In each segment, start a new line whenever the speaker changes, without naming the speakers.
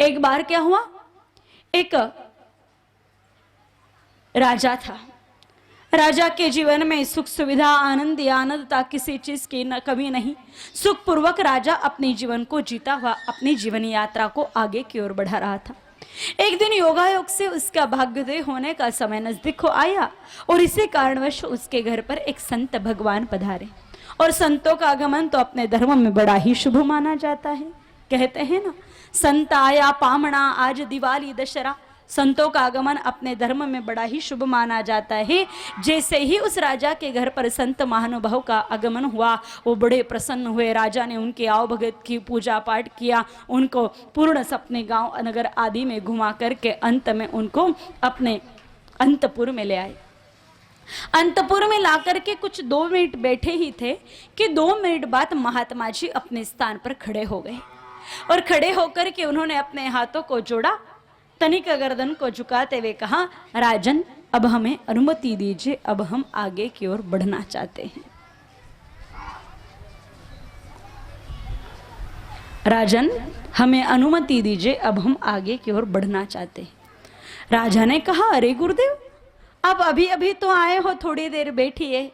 एक बार क्या हुआ, एक राजा था। राजा के जीवन में सुख सुविधा आनंद आनंदता किसी चीज की न कमी नहीं। सुखपूर्वक राजा अपने जीवन को जीता हुआ अपनी जीवन यात्रा को आगे की ओर बढ़ा रहा था। एक दिन योगायोग से उसका भाग्योदय होने का समय नजदीक हो आया और इसी कारणवश उसके घर पर एक संत भगवान पधारे। और संतों का आगमन तो अपने धर्म में बड़ा ही शुभ माना जाता है। कहते हैं ना, संत आया पामणा आज दिवाली दशहरा। संतों का आगमन अपने धर्म में बड़ा ही शुभ माना जाता है। जैसे ही उस राजा के घर पर संत महानुभाव का आगमन हुआ, वो बड़े प्रसन्न हुए। राजा ने उनके आओ भगत की पूजा पाठ किया, उनको पूर्ण अपने गांव नगर आदि में घुमा करके अंत में उनको अपने अंतपुर में ले आए। अंतपुर में लाकर के कुछ 2 मिनट बैठे ही थे कि 2 मिनट बाद महात्मा जी अपने स्थान पर खड़े हो गए और खड़े होकर के उन्होंने अपने हाथों को जोड़ा, तनिक गर्दन को झुकाते हुए कहा, राजन अब हमें अनुमति दीजिए, अब हम आगे की ओर बढ़ना चाहते हैं। राजन हमें अनुमति दीजिए, अब हम आगे की ओर बढ़ना चाहते हैं। राजा ने कहा, अरे गुरुदेव, आप अभी अभी तो आए हो, थोड़ी देर बैठिए,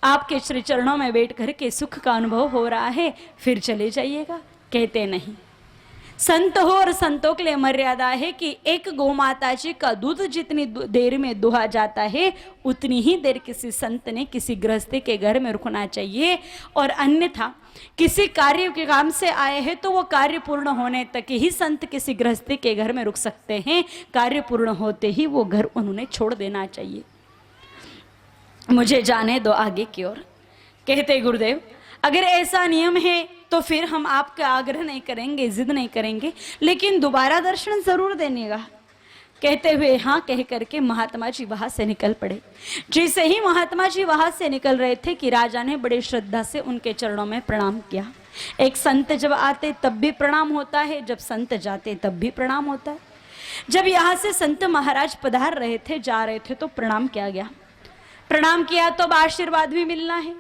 आपके श्री चरणों में बैठ कर के सुख का अनुभव हो रहा है, फिर चले जाइएगा। कहते नहीं, संत हो और संतों के लिए मर्यादा है कि एक गौ माता जी का दूध जितनी देर में दुहा जाता है उतनी ही देर किसी संत ने किसी गृहस्थी के घर में रुकना चाहिए। और अन्यथा किसी कार्य के काम से आए हैं तो वो कार्य पूर्ण होने तक ही संत किसी गृहस्थी के घर में रुक सकते हैं। कार्य पूर्ण होते ही वो घर उन्होंने छोड़ देना चाहिए। मुझे जाने दो आगे की ओर। कहते गुरुदेव, अगर ऐसा नियम है तो फिर हम आपका आग्रह नहीं करेंगे, जिद नहीं करेंगे, लेकिन दोबारा दर्शन जरूर देनेगा। कहते हुए हाँ कह करके महात्मा जी वहां से निकल पड़े। जैसे ही महात्मा जी वहां से निकल रहे थे कि राजा ने बड़े श्रद्धा से उनके चरणों में प्रणाम किया। एक संत जब आते तब भी प्रणाम होता है, जब संत जाते तब भी प्रणाम होता है। जब यहाँ से संत महाराज पधार रहे थे, जा रहे थे, तो प्रणाम किया गया। प्रणाम किया तो अब आशीर्वाद भी मिलना है,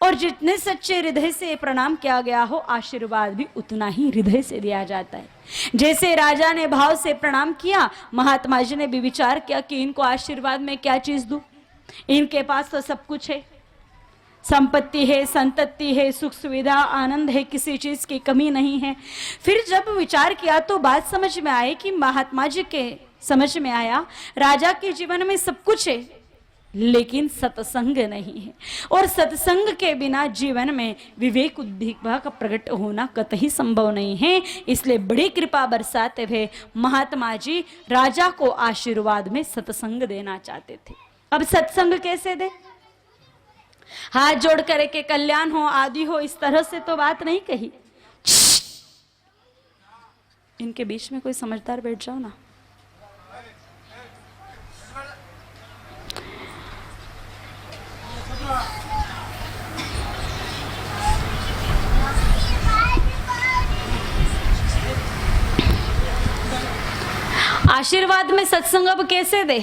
और जितने सच्चे हृदय से प्रणाम किया गया हो आशीर्वाद भी उतना ही हृदय से दिया जाता है। जैसे राजा ने भाव से प्रणाम किया, महात्मा जी ने भी विचार किया कि इनको आशीर्वाद में क्या चीज दूं, इनके पास तो सब कुछ है, संपत्ति है, संतति है, सुख सुविधा आनंद है, किसी चीज की कमी नहीं है। फिर जब विचार किया तो बात समझ में आई कि महात्मा जी के समझ में आया राजा के जीवन में सब कुछ है लेकिन सत्संग नहीं है, और सत्संग के बिना जीवन में विवेक उद्दीपा का प्रकट होना कतई संभव नहीं है। इसलिए बड़ी कृपा बरसाते हुए महात्मा जी राजा को आशीर्वाद में सत्संग देना चाहते थे। अब सत्संग कैसे दे? हाथ जोड़ कर के कल्याण हो आदि हो, इस तरह से तो बात नहीं कही। इनके बीच में कोई समझदार बैठ जाओ ना। आशीर्वाद में सत्संग अब कैसे दे?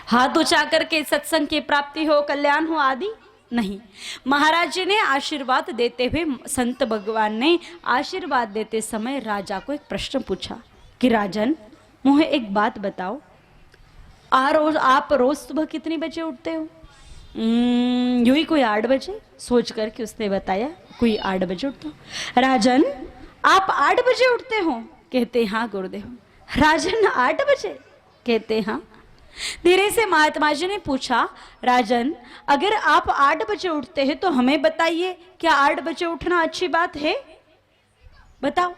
हाथ उठा करके सत्संग की प्राप्ति हो, कल्याण हो आदि नहीं। महाराज जी ने आशीर्वाद देते हुए, संत भगवान ने आशीर्वाद देते समय राजा को एक प्रश्न पूछा कि राजन, मुझे एक बात बताओ, आप रोज सुबह कितनी बजे उठते हो? यूं ही कोई 8 बजे सोच करके उसने बताया, कोई 8 बजे उठता हूं। राजन, आप 8 बजे उठते हो? कहते हाँ गुरुदेव। राजन 8 बजे? कहते हाँ। धीरे से महात्मा जी ने पूछा, राजन अगर आप 8 बजे उठते हैं तो हमें बताइए, क्या 8 बजे उठना अच्छी बात है? बताओ।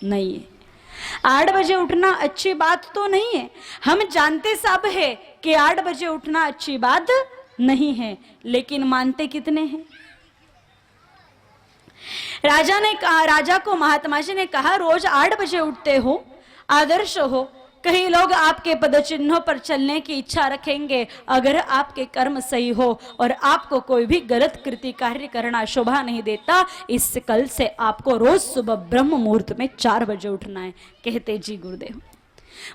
नहीं है, 8 बजे उठना अच्छी बात तो नहीं है। हम जानते सब है कि 8 बजे उठना अच्छी बात नहीं है, लेकिन मानते कितने हैं? राजा को महात्मा जी ने कहा, रोज 8 बजे उठते हो, आदर्श हो। कई लोग आपके पद चिन्हों पर चलने की इच्छा रखेंगे अगर आपके कर्म सही हो और आपको कोई भी गलत कृति कार्य करना शोभा नहीं देता। इस कल से आपको रोज सुबह ब्रह्म मुहूर्त में 4 बजे उठना है। कहते जी गुरुदेव।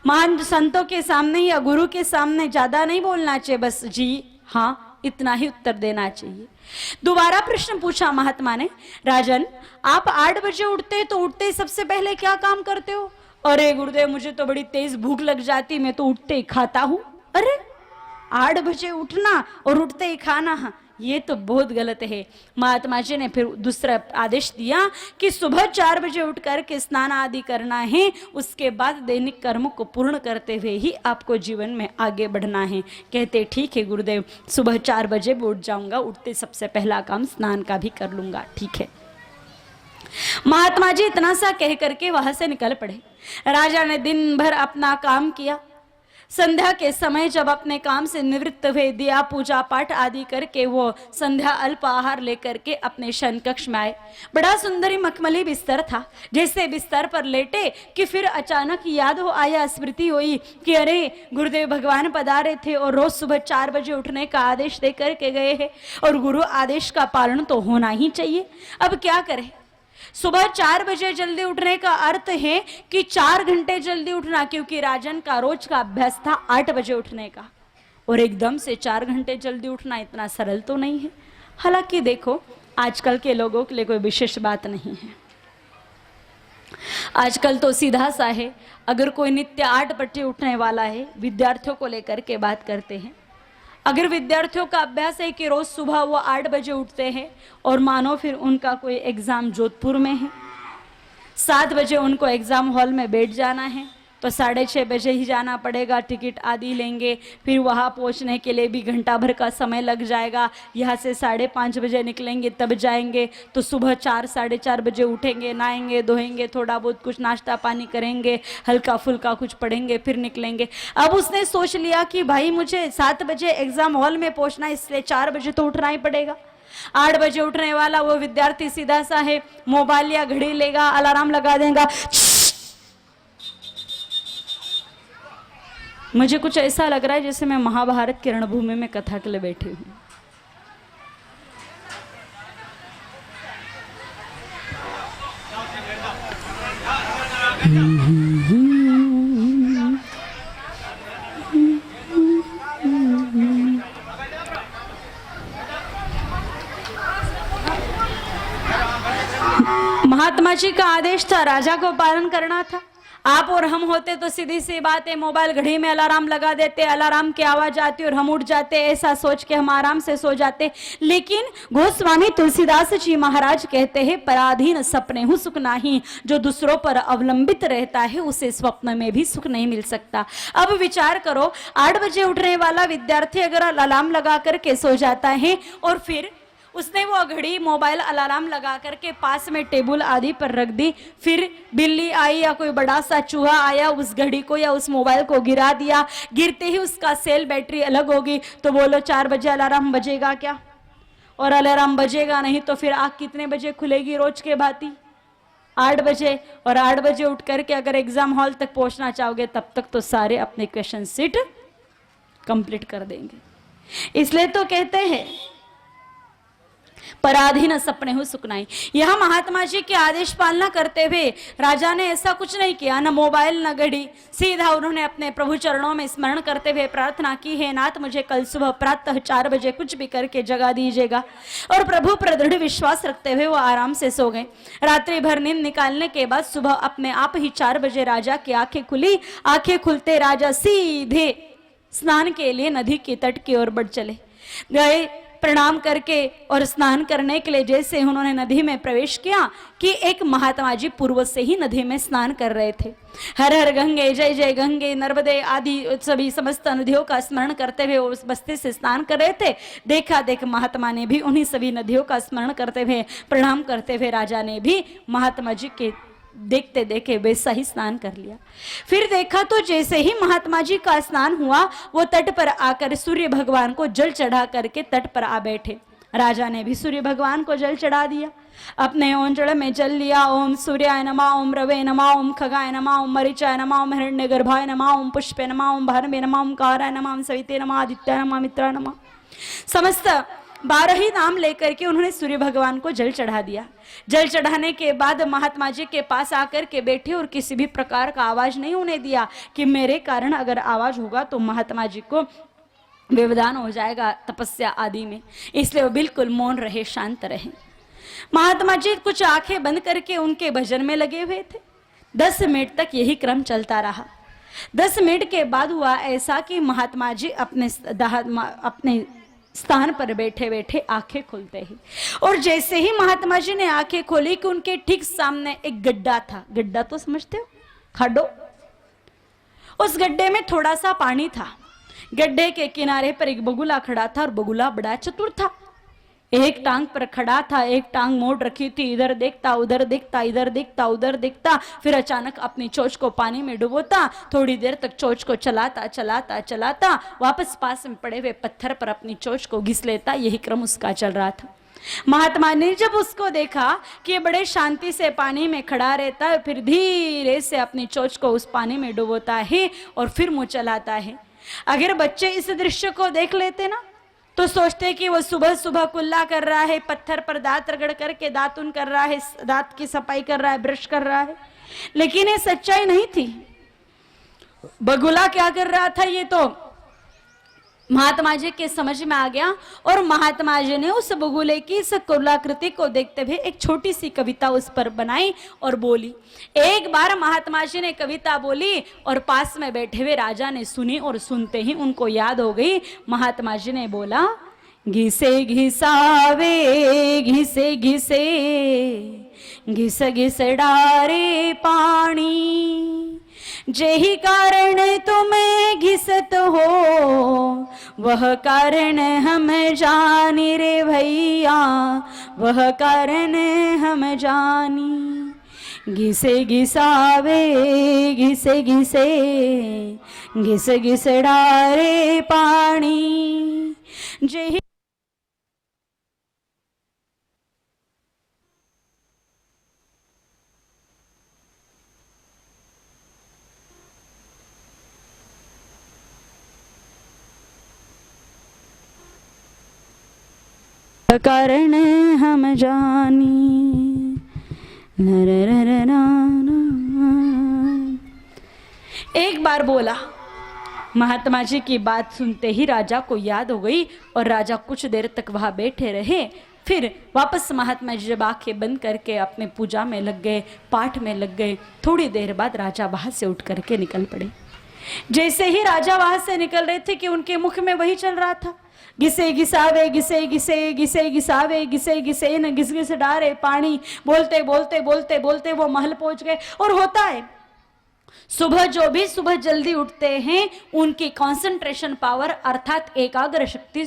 महान संतों के सामने या गुरु के सामने ज्यादा नहीं बोलना चाहिए, बस जी हाँ इतना ही उत्तर देना चाहिए। दोबारा प्रश्न पूछा महात्मा ने, राजन आप 8 बजे उठते तो उठते ही सबसे पहले क्या काम करते हो? अरे गुरुदेव मुझे तो बड़ी तेज भूख लग जाती, मैं तो उठते ही खाता हूं। अरे 8 बजे उठना और उठते ही खाना, ये तो बहुत गलत है। महात्मा जी ने फिर दूसरा आदेश दिया कि सुबह 4 बजे उठ करके स्नान आदि करना है, उसके बाद दैनिक कर्म को पूर्ण करते हुए ही आपको जीवन में आगे बढ़ना है। कहते ठीक है गुरुदेव, सुबह 4 बजे उठ जाऊंगा, उठते सबसे पहला काम स्नान का भी कर लूंगा। ठीक है। महात्मा जी इतना सा कह करके वहां से निकल पड़े। राजा ने दिन भर अपना काम किया। संध्या के समय जब अपने काम से निवृत्त हुए, दिया पूजा पाठ आदि करके वो संध्या अल्प आहार लेकर के अपने शयन कक्ष में आए। बड़ा सुंदरी मखमली बिस्तर था। जैसे बिस्तर पर लेटे कि फिर अचानक याद हो आया, स्मृति हुई कि अरे गुरुदेव भगवान पधारे थे और रोज सुबह 4 बजे उठने का आदेश दे करके गए हैं और गुरु आदेश का पालन तो होना ही चाहिए। अब क्या करें? सुबह 4 बजे जल्दी उठने का अर्थ है कि 4 घंटे जल्दी उठना, क्योंकि राजन का रोज का अभ्यास था 8 बजे उठने का, और एकदम से 4 घंटे जल्दी उठना इतना सरल तो नहीं है। हालांकि देखो आजकल के लोगों के लिए कोई विशेष बात नहीं है। आजकल तो सीधा सा है, अगर कोई नित्य 8 बजे उठने वाला है, विद्यार्थियों को लेकर के बात करते हैं, अगर विद्यार्थियों का अभ्यास है कि रोज सुबह वो 8 बजे उठते हैं और मानो फिर उनका कोई एग्जाम जोधपुर में है, 7 बजे उनको एग्जाम हॉल में बैठ जाना है, तो 6:30 बजे ही जाना पड़ेगा, टिकट आदि लेंगे, फिर वहाँ पहुँचने के लिए भी घंटा भर का समय लग जाएगा। यहाँ से 5:30 बजे निकलेंगे तब जाएंगे, तो सुबह 4 साढ़े 4 बजे उठेंगे, नहाएंगे धोएंगे, थोड़ा बहुत कुछ नाश्ता पानी करेंगे, हल्का फुल्का कुछ पढ़ेंगे, फिर निकलेंगे। अब उसने सोच लिया कि भाई मुझे 7 बजे एग्जाम हॉल में पहुँचना है, इसलिए 4 बजे तो उठना ही पड़ेगा। 8 बजे उठने वाला वो विद्यार्थी सीधा सा है, मोबाइल या घड़ी लेगा, अलार्म लगा देगा। मुझे कुछ ऐसा लग रहा है जैसे मैं महाभारत की रणभूमि में कथा के लिए बैठी हूं। महात्मा जी का आदेश था, राजा को पालन करना था। आप और हम होते तो सीधी सी बात है, मोबाइल घड़ी में अलार्म लगा देते, अलार्म की आवाज आती और हम उठ जाते, ऐसा सोच के हम आराम से सो जाते। लेकिन गोस्वामी तुलसीदास जी महाराज कहते हैं, पराधीन सपने हूं सुख नाही, जो दूसरों पर अवलंबित रहता है उसे स्वप्न में भी सुख नहीं मिल सकता। अब विचार करो, 8 बजे उठने वाला विद्यार्थी अगर अलार्म लगा करके सो जाता है और फिर उसने वो घड़ी मोबाइल अलार्म लगा करके पास में टेबल आदि पर रख दी, फिर बिल्ली आई या कोई बड़ा सा चूहा आया, उस घड़ी को या उस मोबाइल को गिरा दिया, गिरते ही उसका सेल बैटरी अलग होगी, तो बोलो 4 बजे अलार्म बजेगा क्या? और अलार्म बजेगा नहीं तो फिर आँख कितने बजे खुलेगी रोज के भांति? 8 बजे। और 8 बजे उठ करके अगर एग्जाम हॉल तक पहुंचना चाहोगे तब तक तो सारे अपने क्वेश्चन सीट कंप्लीट कर देंगे। इसलिए तो कहते हैं पराधीन सपने हो सुख नहीं। यह महात्मा जी के आदेश पालना करते हुए राजा ने ऐसा कुछ नहीं किया, न मोबाइल न घड़ी, सीधा उन्होंने अपने प्रभु चरणों में स्मरण करते हुए प्रार्थना की, है नाथ मुझे कल सुबह प्रातः 4 बजे कुछ भी करके जगा दीजिएगा। और प्रभु पर दृढ़ विश्वास रखते हुए वो आराम से सो गए। रात्रि भर नींद निकालने के बाद सुबह अपने आप ही 4 बजे राजा की आंखें खुली। आंखें खुलते राजा सीधे स्नान के लिए नदी के तट की ओर बढ़ चले गए। प्रणाम करके और स्नान करने के लिए जैसे उन्होंने नदी में प्रवेश किया कि एक महात्मा जी पूर्व से ही नदी में स्नान कर रहे थे। हर हर गंगे, जय जय गंगे, नर्मदे आदि सभी समस्त नदियों का स्मरण करते हुए उस बस्ती से स्नान कर रहे थे। देखा देख महात्मा ने भी उन्हीं सभी नदियों का स्मरण करते हुए प्रणाम करते हुए राजा ने भी महात्मा जी के देखते देखे वैसा ही स्नान कर लिया। फिर देखा तो जैसे ही महात्मा जी का स्नान हुआ वो तट पर आकर सूर्य भगवान को जल चढ़ा करके तट पर आ बैठे। राजा ने भी सूर्य भगवान को जल चढ़ा दिया। अपने ओंजड़ में जल लिया। ओम सूर्याय नमः, ओम रवे नमः, ओम खगाय नमः, ओम मरीचाय नमः, ओम हिरण्यगर्भाय नमः, ओम पुष्पे नमः, ओम भार्मे नमः, ओम काराय नमः, ओम सविते नमः, आदित्याय नमः, मित्राय नमः। समस्त 12 ही नाम लेकर के उन्होंने सूर्य भगवान को जल चढ़ा दिया। जल चढ़ाने के बाद महात्मा जी के पास आकर के बैठे और किसी भी प्रकार का आवाज नहीं होने दिया कि मेरे कारण अगर आवाज होगा तो महात्मा जी को व्यवधान हो जाएगा तपस्या आदि में, इसलिए वो बिल्कुल मौन रहे, शांत रहे। महात्मा जी कुछ आंखें बंद करके उनके भजन में लगे हुए थे। 10 मिनट तक यही क्रम चलता रहा। 10 मिनट के बाद हुआ ऐसा कि महात्मा जी अपने स्थान पर बैठे बैठे आंखें खोलते ही, और जैसे ही महात्मा जी ने आंखें खोली कि उनके ठीक सामने एक गड्ढा था। गड्ढा तो समझते हो, खड्डो। उस गड्ढे में थोड़ा सा पानी था। गड्ढे के किनारे पर एक बगुला खड़ा था, और बगुला बड़ा चतुर था। एक टांग पर खड़ा था, एक टांग मोड़ रखी थी, इधर देखता उधर देखता, इधर देखता उधर देखता, फिर अचानक अपनी चोंच को पानी में डुबोता, थोड़ी देर तक चोंच को चलाता चलाता चलाता वापस पास में पड़े हुए पत्थर पर अपनी चोंच को घिस लेता। यही क्रम उसका चल रहा था। महात्मा ने जब उसको देखा कि ये बड़े शांति से पानी में खड़ा रहता है, फिर धीरे से अपनी चोंच को उस पानी में डुबोता है और फिर मुंह चलाता है। अगर बच्चे इस दृश्य को देख लेते ना तो सोचते कि वो सुबह सुबह कुल्ला कर रहा है, पत्थर पर दांत रगड़ करके दातुन कर रहा है, दांत की सफाई कर रहा है, ब्रश कर रहा है। लेकिन ये सच्चाई नहीं थी। बगुला क्या कर रहा था ये तो महात्मा जी के समझ में आ गया, और महात्मा जी ने उस बगुले की इस कलाकृति को देखते हुए एक छोटी सी कविता उस पर बनाई और बोली। एक बार महात्मा जी ने कविता बोली और पास में बैठे हुए राजा ने सुनी, और सुनते ही उनको याद हो गई। महात्मा जी ने बोला, घिसे घिसावे घिसे घिसे घिस घिस डारे पानी, जेहि कारण तुम्हें घिसत हो वह कारण हम जानी रे भैया, वह कारण हम जानी। घिसे घिसावे घिसे घिसे घिस घिस डारे पानी, जेहि कारण हम जानी। एक बार बोला। महात्मा जी की बात सुनते ही राजा को याद हो गई, और राजा कुछ देर तक वहां बैठे रहे। फिर वापस महात्मा जी जब आंखें बंद करके अपने पूजा में लग गए, पाठ में लग गए। थोड़ी देर बाद राजा वहां से उठ करके निकल पड़े। जैसे ही राजा वहां से निकल रहे थे कि उनके मुख में वही चल रहा था, घिसे घिसावे घिसे घिसे घिसे घिसावे घिसे घिसे न घिस घिस डारे पानी। बोलते बोलते बोलते बोलते वो महल पहुंच गए। और होता है सुबह जो भी सुबह जल्दी उठते हैं उनकी कंसंट्रेशन पावर अर्थात एकाग्र शक्ति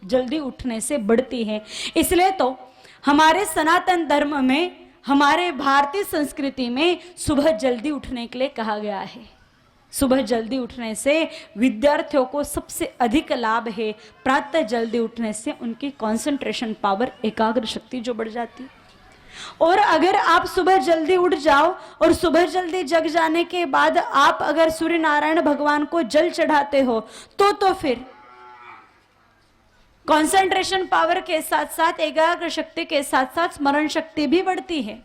जल्दी उठने से बढ़ती है। इसलिए तो हमारे सनातन धर्म में, हमारे भारतीय संस्कृति में सुबह जल्दी उठने के लिए कहा गया है। सुबह जल्दी उठने से विद्यार्थियों को सबसे अधिक लाभ है। प्रातः जल्दी उठने से उनकी कंसंट्रेशन पावर, एकाग्र शक्ति जो बढ़ जाती है। और अगर आप सुबह जल्दी उठ जाओ और सुबह जल्दी जग जाने के बाद आप अगर सूर्य नारायण भगवान को जल चढ़ाते हो तो फिर कंसंट्रेशन पावर के साथ साथ एकाग्र शक्ति के साथ साथ स्मरण शक्ति भी बढ़ती है।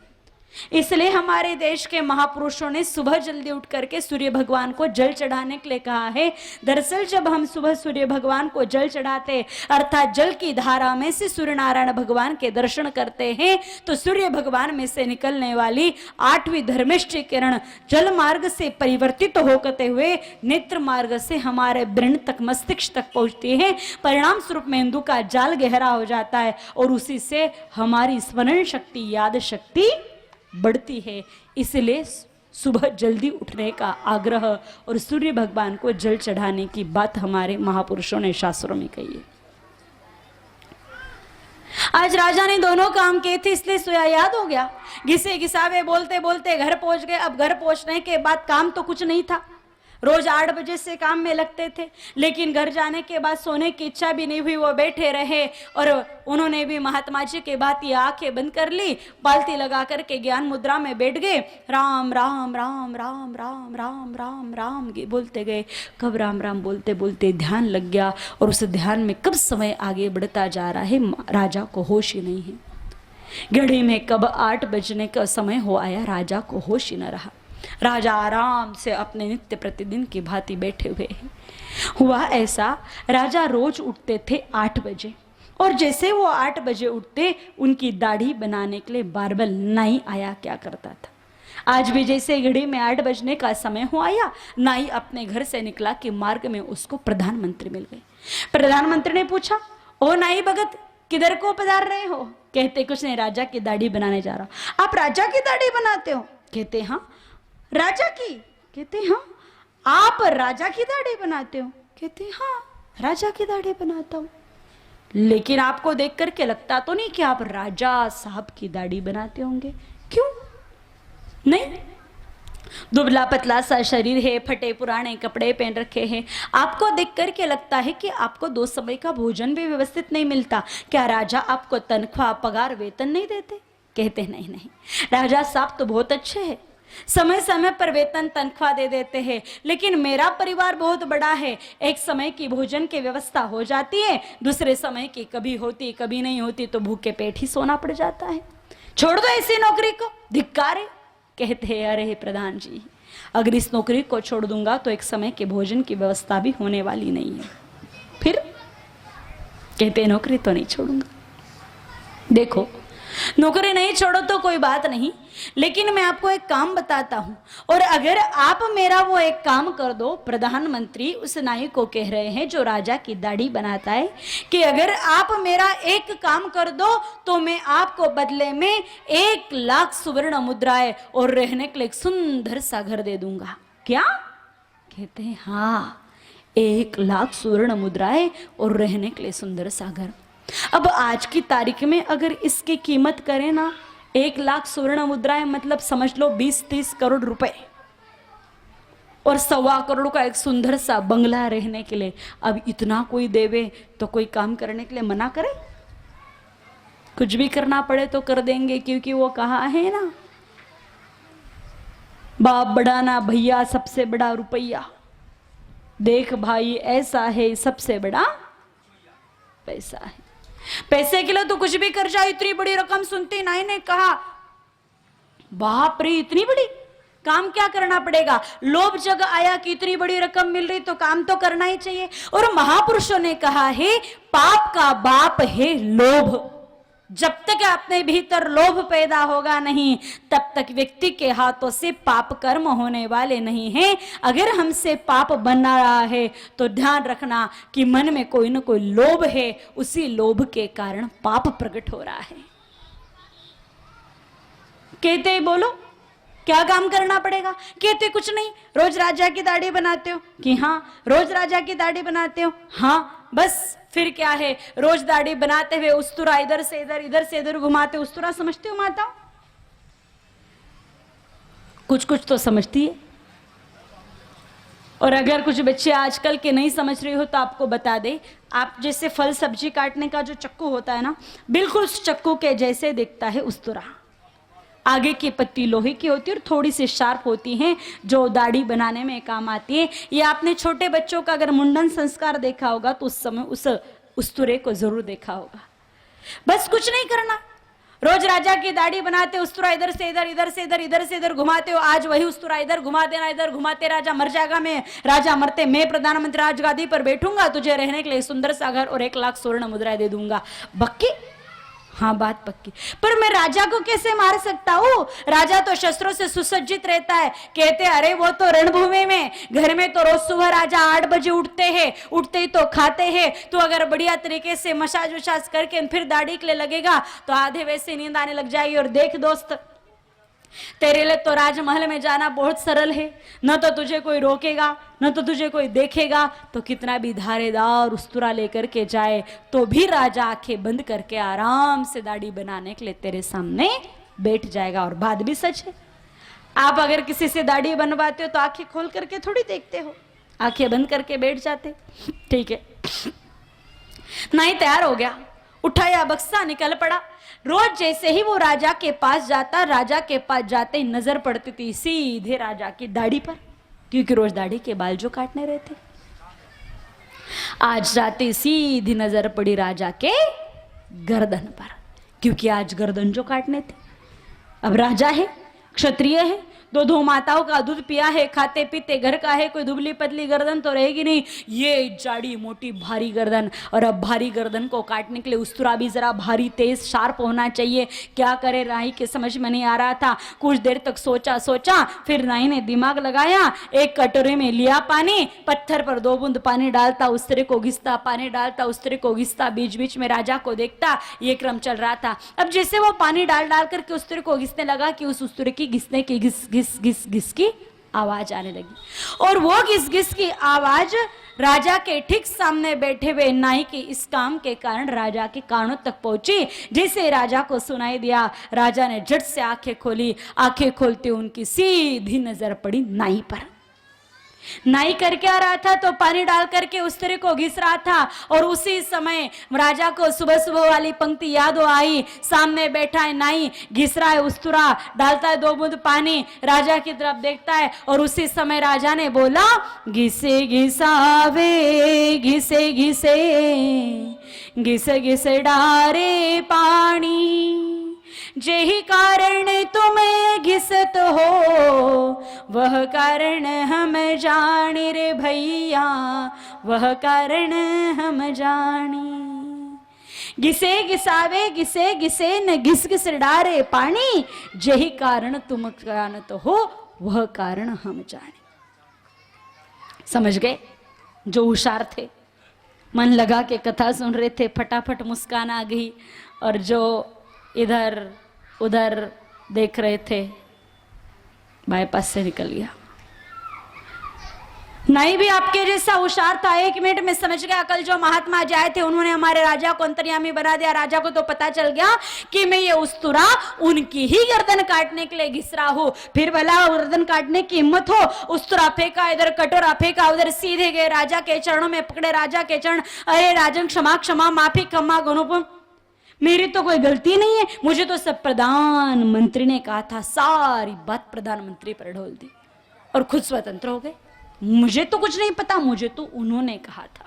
इसलिए हमारे देश के महापुरुषों ने सुबह जल्दी उठ करके सूर्य भगवान को जल चढ़ाने के लिए कहा है। दरअसल जब हम सुबह सूर्य भगवान को जल चढ़ाते अर्थात जल की धारा में से सूर्य नारायण भगवान के दर्शन करते हैं तो सूर्य भगवान में से निकलने वाली 8वीं धर्मिष्ठ किरण जल मार्ग से परिवर्तित होते हुए नेत्र मार्ग से हमारे ब्रेन तक, मस्तिष्क तक पहुंचती है। परिणाम स्वरूप मेंदु का जाल गहरा हो जाता है और उसी से हमारी स्मरण शक्ति, याद शक्ति बढ़ती है। इसलिए सुबह जल्दी उठने का आग्रह और सूर्य भगवान को जल चढ़ाने की बात हमारे महापुरुषों ने शास्त्रों में कही है। आज राजा ने दोनों काम किए थे इसलिए सोया याद हो गया। घिसे घिसावे बोलते बोलते घर पहुंच गए। अब घर पहुंचने के बाद काम तो कुछ नहीं था, रोज 8 बजे से काम में लगते थे, लेकिन घर जाने के बाद सोने की इच्छा भी नहीं हुई। वो बैठे रहे और उन्होंने भी महात्मा जी के बात ये आंखें बंद कर ली, पालती लगा करके ज्ञान मुद्रा में बैठ गए। राम राम राम राम राम राम राम राम बोलते गए। कब राम राम बोलते बोलते ध्यान लग गया और उस ध्यान में कब समय आगे बढ़ता जा रहा है राजा को होश ही नहीं है। घड़ी में कब 8 बजने का समय हो आया, राजा को होश ही न रहा। राजा आराम से अपने नित्य प्रतिदिन की भांति बैठे हुए हैं। हुआ ऐसा, राजा रोज उठते थे 8 बजे, और जैसे वो 8 बजे उठते, उनकी दाढ़ी बनाने के लिए बारबल नाई आया क्या करता था। आज भी जैसे घड़ी में 8 बजने का समय हो आया, नाई अपने घर से निकला कि मार्ग में उसको प्रधानमंत्री मिल गए। प्रधानमंत्री ने पूछा, ओ नाई भगत, किधर को पधार रहे हो? कहते कुछ नहीं, राजा की दाढ़ी बनाने जा रहा हूं। आप राजा की दाढ़ी बनाते हो? कहते हाँ। राजा की? कहते हाँ। आप राजा की दाढ़ी बनाते हो? कहते हाँ, राजा की दाढ़ी बनाता हूं। लेकिन आपको देख करके लगता तो नहीं कि आप राजा साहब की दाढ़ी बनाते होंगे। क्यों नहीं? दुबला पतला सा शरीर है, फटे पुराने कपड़े पहन रखे हैं, आपको देख करके लगता है कि आपको 2 समय का भोजन भी व्यवस्थित नहीं मिलता। क्या राजा आपको तनख्वाह, पगार, वेतन नहीं देते? कहते नहीं नहीं, राजा साहब तो बहुत अच्छे हैं, समय समय पर वेतन तनख्वाह दे देते हैं, लेकिन मेरा परिवार बहुत बड़ा है, एक समय की भोजन की व्यवस्था हो जाती है, दूसरे समय की कभी होती कभी नहीं होती, तो भूखे पेट ही सोना पड़ जाता है। छोड़ दो ऐसी नौकरी को, धिक्कार है। कहते हैं अरे प्रधान जी, अगर इस नौकरी को छोड़ दूंगा तो एक समय के भोजन की व्यवस्था भी होने वाली नहीं है। फिर कहते नौकरी तो नहीं छोड़ूंगा। देखो, नौकरी नहीं छोड़ो तो कोई बात नहीं, लेकिन मैं आपको एक काम बताता हूं, और अगर आप मेरा वो एक काम कर दो, प्रधानमंत्री उस नाई को कह रहे हैं जो राजा की दाढ़ी बनाता है, कि अगर आप मेरा एक काम कर दो तो मैं आपको बदले में 1 लाख सुवर्ण मुद्राएं और रहने के लिए एक सुंदर सा घर दे दूंगा। क्या? कहते हैं हाँ, 1 लाख सुवर्ण मुद्राएं और रहने के लिए सुंदर सा घर। अब आज की तारीख में अगर इसकी कीमत करें ना, 1 लाख सुवर्ण मुद्राएं मतलब समझ लो 20-30 करोड़ रुपए, और 1.25 करोड़ का एक सुंदर सा बंगला रहने के लिए। अब इतना कोई देवे तो कोई काम करने के लिए मना करे? कुछ भी करना पड़े तो कर देंगे, क्योंकि वो कहा है ना, बाप बड़ा ना भैया, सबसे बड़ा रुपया। देख भाई, ऐसा है सबसे बड़ा पैसा है। पैसे के लिए तो कुछ भी कर जाओ। इतनी बड़ी रकम सुनती नाई ने कहा, बाप रे, इतनी बड़ी, काम क्या करना पड़ेगा? लोभ जग आया कि इतनी बड़ी रकम मिल रही तो काम तो करना ही चाहिए। और महापुरुषों ने कहा है, पाप का बाप है लोभ। जब तक अपने भीतर लोभ पैदा होगा नहीं, तब तक व्यक्ति के हाथों से पाप कर्म होने वाले नहीं हैं। अगर हमसे पाप बन रहा है तो ध्यान रखना कि मन में कोई न कोई लोभ है, उसी लोभ के कारण पाप प्रकट हो रहा है। कहते बोलो क्या काम करना पड़ेगा? कहते कुछ नहीं, रोज राजा की दाढ़ी बनाते हो? कि हाँ, रोज राजा की दाढ़ी बनाते हो? हाँ, बस फिर क्या है, रोज दाढ़ी बनाते हुए उस्तुरा इधर से इधर घुमाते। उस्तुरा समझते हो माता? कुछ कुछ तो समझती है। और अगर कुछ बच्चे आजकल के नहीं समझ रहे हो तो आपको बता दे, आप जैसे फल सब्जी काटने का जो चक्कू होता है ना, बिल्कुल उस चक्कू के जैसे दिखता है उस्तुरा। आगे की पत्ती लोहे की होती है और थोड़ी सी शार्प होती है, जो दाढ़ी बनाने में काम आती है। ये आपने छोटे बच्चों का अगर मुंडन संस्कार देखा होगा तो उस समय उस उस्तुरे को जरूर देखा होगा। बस कुछ नहीं करना, रोज राजा की दाढ़ी बनाते, उस्तुरा इधर से इधर घुमाते हो। आज वही उस्तुरा इधर घुमा देना, इधर घुमाते राजा मर जाएगा, मैं राजा मरते मैं प्रधानमंत्री राजगादी पर बैठूंगा, तुझे रहने के लिए सुंदर सा घर और 1 लाख स्वर्ण मुद्राएं दे दूंगा। बक्की? हाँ, बात पक्की। पर मैं राजा को कैसे मार सकता हूँ? राजा तो शस्त्रों से सुसज्जित रहता है। कहते अरे वो तो रणभूमि में, घर में तो रोज सुबह राजा 8 बजे उठते हैं, उठते ही तो खाते हैं। तो अगर बढ़िया तरीके से मसाज वसाज करके फिर दाढ़ी के लिए लगेगा तो आधे वैसे नींद आने लग जाएगी। और देख दोस्त, तेरे लिए तो राजमहल में जाना बहुत सरल है, न तो तुझे कोई रोकेगा न तो तुझे कोई देखेगा। तो कितना भी धारेदार उस्तुरा लेकर के जाए तो भी राजा आंखें बंद करके आराम से दाढ़ी बनाने के लिए तेरे सामने बैठ जाएगा। और बात भी सच है, आप अगर किसी से दाढ़ी बनवाते हो तो आंखें खोल करके थोड़ी देखते हो, आंखें बंद करके बैठ जाते। ठीक है, नहीं तैयार हो गया, उठाया बक्सा, निकल पड़ा। रोज जैसे ही वो राजा के पास जाता, राजा के पास जाते ही नजर पड़ती थी सीधे राजा की दाढ़ी पर, क्योंकि रोज दाढ़ी के बाल जो काटने रहते। आज जाते सीधी नजर पड़ी राजा के गर्दन पर, क्योंकि आज गर्दन जो काटने थे। अब राजा है, क्षत्रिय है, दो माताओं का दूध पिया है, खाते पीते घर का है, कोई दुबली पतली गर्दन तो रहेगी नहीं, ये जाड़ी मोटी भारी गर्दन। और अब भारी गर्दन को काटने के लिए उस्तरा भी जरा भारी तेज शार्प होना चाहिए। क्या करे राही के समझ में नहीं आ रहा था। कुछ देर तक सोचा, फिर राही ने दिमाग लगाया, एक कटोरे में लिया पानी, पत्थर पर 2 बूंद पानी डालता, उस्तरे को घिसता, पानी डालता, उस्तरे को घिसता, बीच बीच में राजा को देखता, ये क्रम चल रहा था। अब जैसे वो पानी डाल करके उस्तरे को घिसने लगा कि उस उस्तरे की घिसने की घिस घिस घिस घिस की आवाज आने लगी, और वो घिस घिस की आवाज राजा के ठीक सामने बैठे हुए नाई के इस काम के कारण राजा के कानों तक पहुंची। जैसे राजा को सुनाई दिया, राजा ने झट से आंखें खोली। आंखें खोलते उनकी सीधी नजर पड़ी नाई पर। नाई करके आ रहा था तो पानी डाल करके उस्तरे को घिस रहा था, और उसी समय राजा को सुबह सुबह वाली पंक्ति याद आई। सामने बैठा है नाई, घिस रहा है उस्तरा, डालता है 2 बूंद पानी, राजा की तरफ देखता है, और उसी समय राजा ने बोला, घिसे घिसावे घिसे घिसे घिसे घिसे डारे पानी, जेहि कारण तुम्हें घिसत हो वह कारण हम जानी रे भैया, वह कारण हम जानी। घिसे घिसावे घिसे घिसे न घिस घिस डारे पानी, जेहि कारण तुम जानत हो वह कारण हम जाने। समझ गए? जो होशियार थे, मन लगा के कथा सुन रहे थे, फटाफट मुस्कान आ गई, और जो इधर उधर देख रहे थे बाईपास से निकल गया। नहीं भी आपके जैसा होशियार था, 1 मिनट में समझ गया। कल जो महात्मा जी आए थे उन्होंने हमारे राजा को अंतर्यामी बना दिया। राजा को तो पता चल गया कि मैं ये उस्तरा उनकी ही गर्दन काटने के लिए घिस रहा हूं। फिर भला गर्दन काटने की हिम्मत हो, उस्तरा फेंका, इधर कटोरा फेंका, उधर सीधे गए राजा के चरणों में, पकड़े राजा के चरण। अरे राजन क्षमा क्षमा, माफी क्षमा, अनुपम, मेरी तो कोई गलती नहीं है, मुझे तो सब प्रधानमंत्री ने कहा था। सारी बात प्रधानमंत्री पर ढोल दी और खुद स्वतंत्र हो गए। मुझे तो कुछ नहीं पता, मुझे तो उन्होंने कहा था।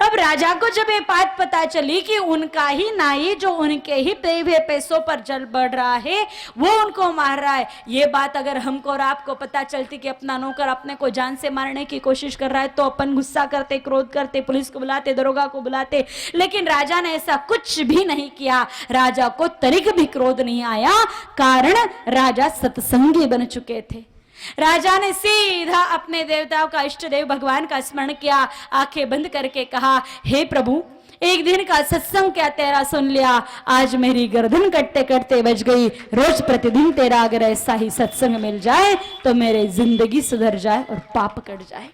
अब राजा को जब ये बात पता चली कि उनका ही नाई जो उनके ही पे हुए पैसों पर जल बढ़ रहा है वो उनको मार रहा है, ये बात अगर हमको और आपको पता चलती कि अपना नौकर अपने को जान से मारने की कोशिश कर रहा है तो अपन गुस्सा करते, क्रोध करते, पुलिस को बुलाते, दरोगा को बुलाते। लेकिन राजा ने ऐसा कुछ भी नहीं किया। राजा को तनिक भी क्रोध नहीं आया, कारण राजा सत्संगी बन चुके थे। राजा ने सीधा अपने देवताओं का, इष्ट देव भगवान का स्मरण किया, आंखें बंद करके कहा, हे प्रभु, एक दिन का सत्संग क्या तेरा सुन लिया, आज मेरी गर्दन कटते कटते बच गई। रोज प्रतिदिन तेरा अगर ऐसा ही सत्संग मिल जाए तो मेरी जिंदगी सुधर जाए और पाप कट जाए।